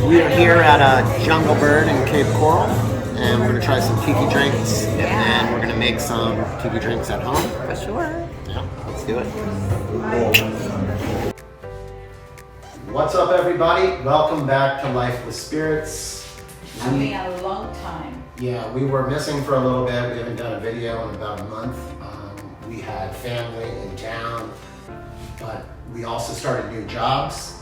We are here at Jungle Bird in Cape Coral, and we're going to try some tiki drinks, and we're going to make some tiki drinks at home. For sure. Yeah, let's do it. What's up, everybody? Welcome back to Life with Spirits. It's been a long time. Yeah, we were missing for a little bit. We haven't done a video in about a month. We had family in town, but we also started new jobs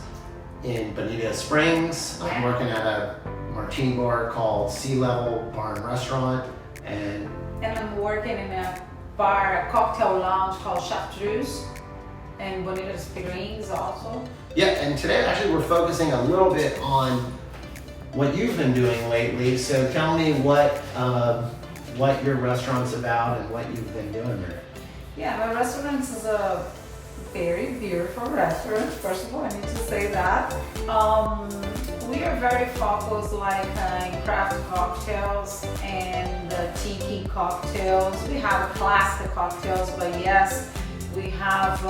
in Bonita Springs. I'm working at a martini bar called Sea Level Bar and Restaurant, and I'm working in a bar, a cocktail lounge called Chartreuse, and Bonita Springs also. Yeah, and today actually we're focusing a little bit on what you've been doing lately. So tell me what your restaurant's about and what you've been doing there. Yeah, my restaurant is a very beautiful restaurant. First of all, I need to say that. We are very focused in craft cocktails and tiki cocktails. We have classic cocktails, but yes, we have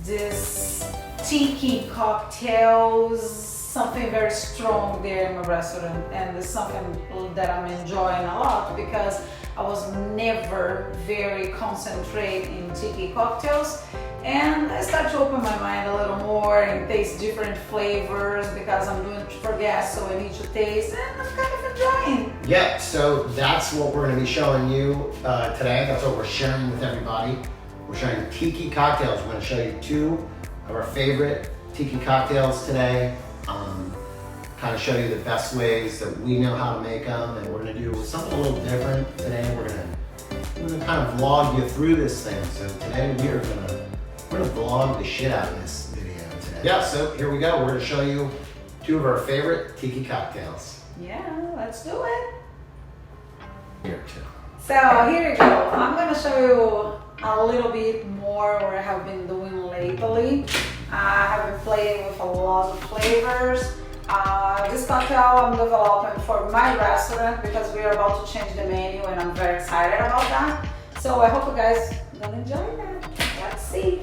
this tiki cocktails, something very strong there in my restaurant, and it's something that I'm enjoying a lot because I was never very concentrated in tiki cocktails, and I started to open my mind a little more and taste different flavors because I'm doing it for guests, so I need to taste, and I'm kind of enjoying. Yeah, so that's what we're going to be showing you today. That's what we're sharing with everybody. We're sharing tiki cocktails. We're going to show you two of our favorite tiki cocktails today. Kind of show you the best ways that we know how to make them, and we're going to do something a little different today. We're going to kind of vlog you through this thing. So today we're going to vlog the shit out of this video today. Yeah, so here we go. We're going to show you two of our favorite tiki cocktails. Yeah, let's do it. Here too. So here you go. I'm going to show you a little bit more what I have been doing lately. I have been playing with a lot of flavors. This cocktail I'm developing for my restaurant because we are about to change the menu, and I'm very excited about that. So I hope you guys are gonna enjoy that. Let's see.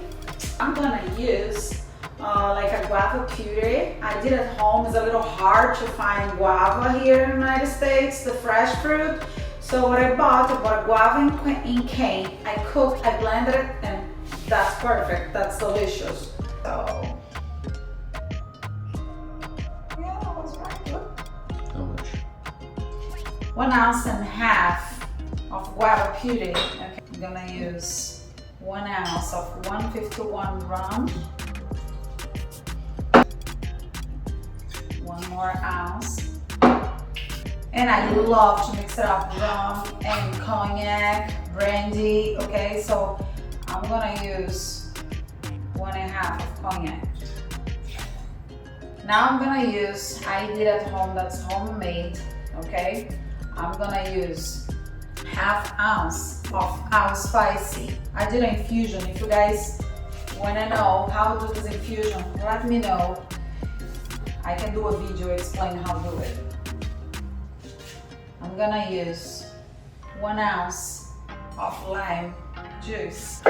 I'm gonna use a guava puree. I did at home. It's a little hard to find guava here in the United States, the fresh fruit. So what I bought guava in cane. I cooked, I blended it, and that's perfect. That's delicious. So. 1.5 ounces of guava puree. Okay, I'm gonna use 1 ounce of 151 rum. 1 more ounce. And I love to mix it up, rum and cognac, brandy. Okay, so I'm gonna use 1.5 of cognac. Now I'm gonna use, I did at home, that's homemade, okay? I'm gonna use 1/2 ounce of spicy. I did an infusion. If you guys wanna know how to do this infusion, let me know. I can do a video explain how to do it. I'm gonna use 1 ounce of lime juice.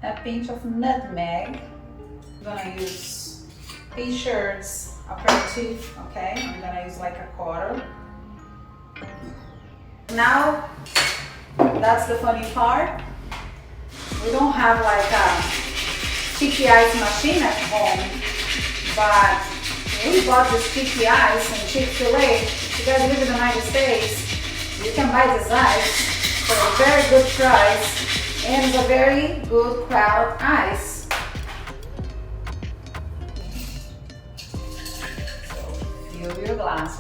A pinch of nutmeg. I'm gonna use Fisher's aperitif, okay? I'm gonna use like 1/4. Now, that's the funny part. We don't have like a tiki ice machine at home, but we bought this tiki ice in Chick-fil-A. If you guys live in the United States, you can buy this ice for a very good price, and it's a very good quality ice. Fill your glass.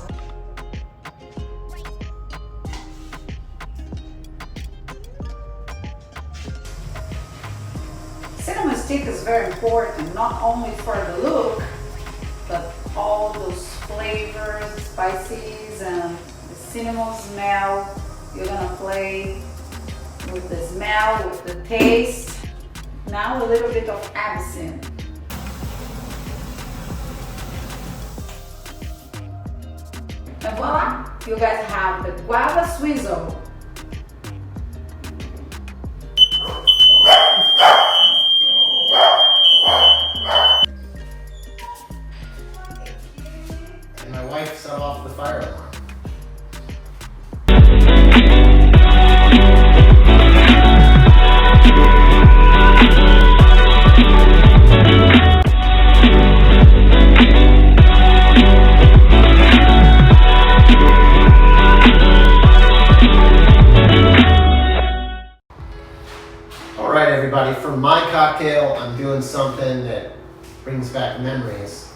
Cinnamon stick is very important, not only for the look, but all those flavors, spices, and the cinnamon smell. You're gonna play with the smell, with the taste. Now a little bit of absinthe. And voila, you guys have the guava swizzle. cocktail, I'm doing something that brings back memories.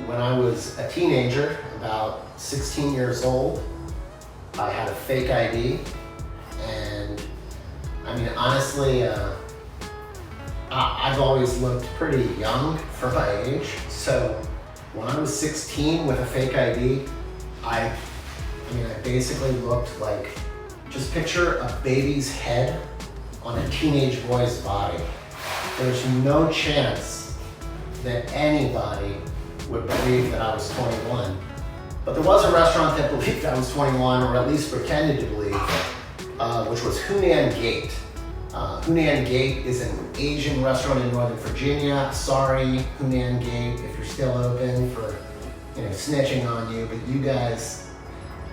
When I was a teenager, about 16 years old, I had a fake ID, and I mean, honestly, I've always looked pretty young for my age. So when I was 16 with a fake ID, I basically looked like, just picture a baby's head on a teenage boy's body. There's no chance that anybody would believe that I was 21. But there was a restaurant that believed I was 21, or at least pretended to believe, which was Hunan Gate. Hunan Gate is an Asian restaurant in Northern Virginia. Sorry, Hunan Gate, if you're still open for, snitching on you, but you guys,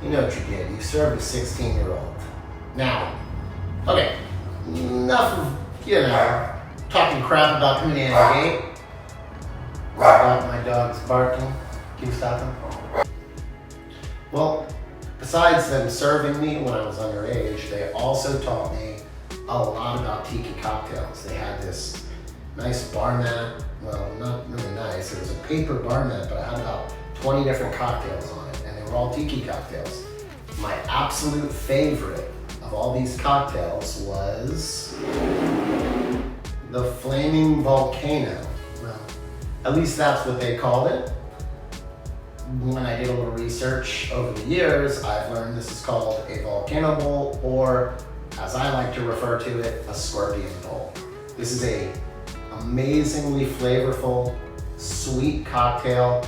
you know what you did. You served a 16-year-old. Now, okay, enough of, talking crap about Hunan Gate. What about my dog's barking? Can you stop him? Well, besides them serving me when I was underage, they also taught me a lot about Tiki Cocktails. They had this nice bar mat. Well, not really nice. It was a paper bar mat, but I had about 20 different cocktails on it, and they were all Tiki Cocktails. My absolute favorite of all these cocktails was the Flaming Volcano. Well, at least that's what they called it. When I did a little research over the years, I've learned this is called a volcano bowl, or as I like to refer to it, a scorpion bowl. This is a amazingly flavorful, sweet cocktail,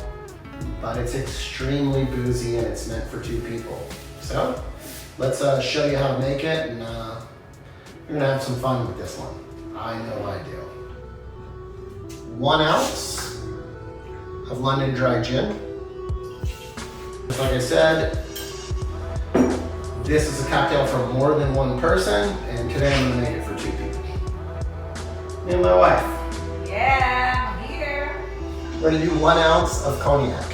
but it's extremely boozy and it's meant for 2 people. So let's show you how to make it, and you're gonna have some fun with this one. I know I do. 1 ounce of London Dry Gin. Like I said, this is a cocktail for more than 1 person, and today I'm gonna make it for 2 people. Me and my wife. Yeah, I'm here. We're gonna do 1 ounce of cognac.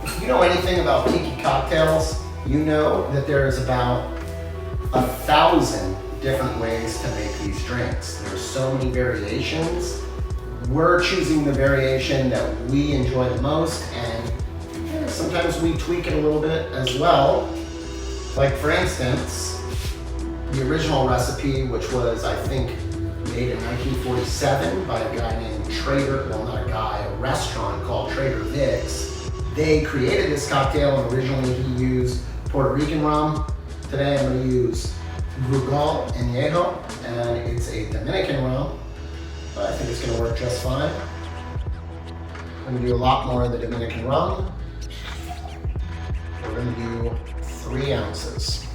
If you know anything about Tiki Cocktails, you know that there is about 1,000 different ways to make these drinks. There's so many variations. We're choosing the variation that we enjoy the most, and sometimes we tweak it a little bit as well. Like, for instance, the original recipe, which was, I think, made in 1947 by a guy named a restaurant called Trader Vic's. They created this cocktail, and originally he used Puerto Rican rum. Today I'm going to use Brugal Añejo, and it's a Dominican rum. I think it's going to work just fine. I'm going to do a lot more of the Dominican rum. We're going to do 3 ounces.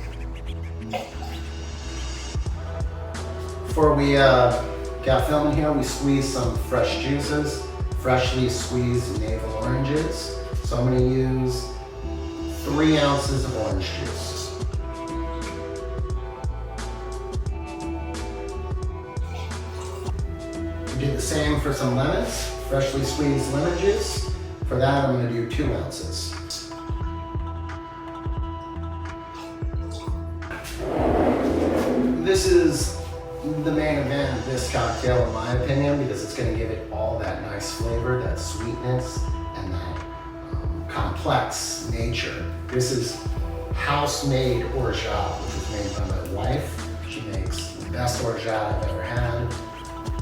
Before we got filming here, we squeezed some fresh juices, freshly squeezed navel oranges. So I'm going to use 3 ounces of orange juice. Do the same for some lemons, freshly squeezed lemon juice. For that, I'm going to do 2 ounces. This is the main event of this cocktail, in my opinion, because it's going to give it all that nice flavor, that sweetness, and that complex nature. This is house-made orgeat, which was made by my wife. She makes the best orgeat I've ever had.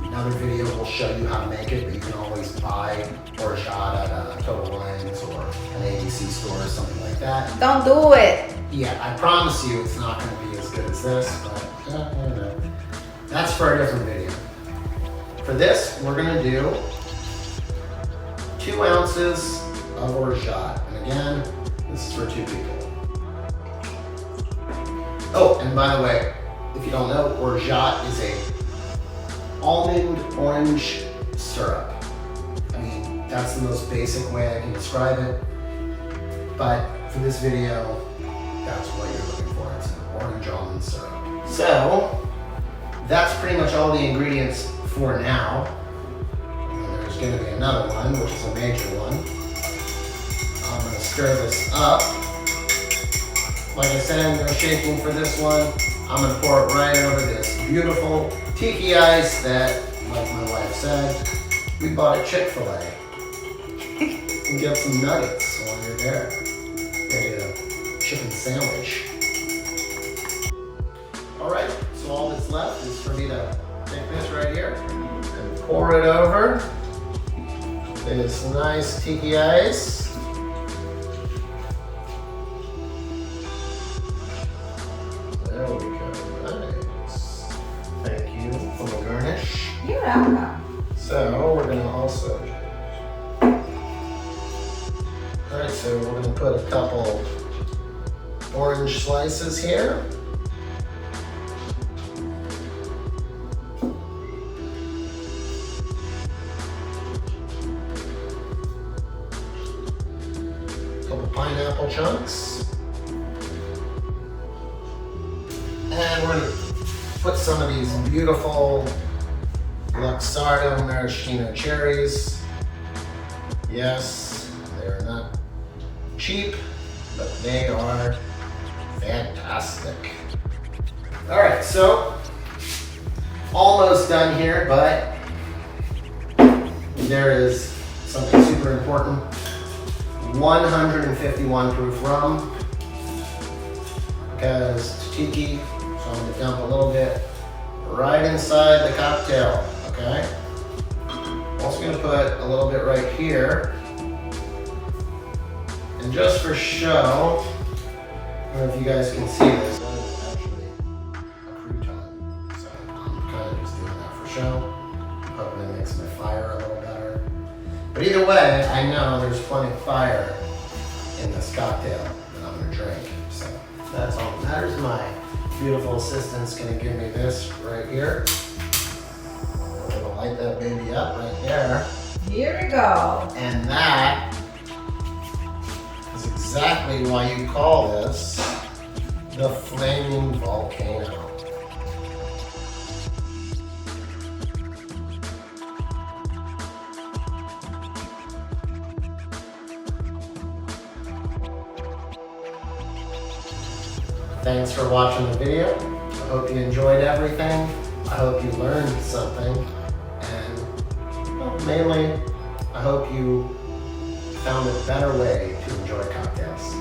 Another video will show you how to make it, but you can always buy orgeat at Total Wines or an ABC store or something like that. Don't do it. Yeah, I promise you it's not going to be as good as this, but that's for a different video. For this, we're going to do 2 ounces of orgeat. And again, this is for 2 people. Oh, and by the way, if you don't know, orgeat is a almond orange syrup. I mean, that's the most basic way I can describe it. But for this video, that's what you're looking for. It's an orange almond syrup. So, that's pretty much all the ingredients for now. And there's going to be another one, which is a major one. I'm going to stir this up. Like I said, no shaking for this one. I'm gonna pour it right over this beautiful tiki ice that, like my wife said, we bought at Chick-fil-A. And get some nuggets while you're there. Maybe a chicken sandwich. All right, so all that's left is for me to take this right here and pour it over this nice tiki ice. There we go, nice. Thank you for the garnish. You're welcome. So we're gonna also, all right, so we're gonna put a couple orange slices here. Couple pineapple chunks. And we're gonna put some of these beautiful Luxardo maraschino cherries. Yes, they're not cheap, but they are fantastic. All right, so almost done here, but there is something super important. 151 proof rum, because it's tiki, so I'm gonna dump a little bit right inside the cocktail, okay? I'm also gonna put a little bit right here. And just for show, I don't know if you guys can see this, that is actually a crouton. So I'm kind of just doing that for show. Hoping it makes my fire a little better. But either way, I know there's plenty of fire in this cocktail that I'm gonna drink. So that's all that matters. My beautiful assistant's gonna give me this right here. I'm gonna light that baby up right there. Here we go. And that is exactly why you call this the flaming volcano. Thanks for watching the video. I hope you enjoyed everything. I hope you learned something. And well, mainly, I hope you found a better way to enjoy cocktails.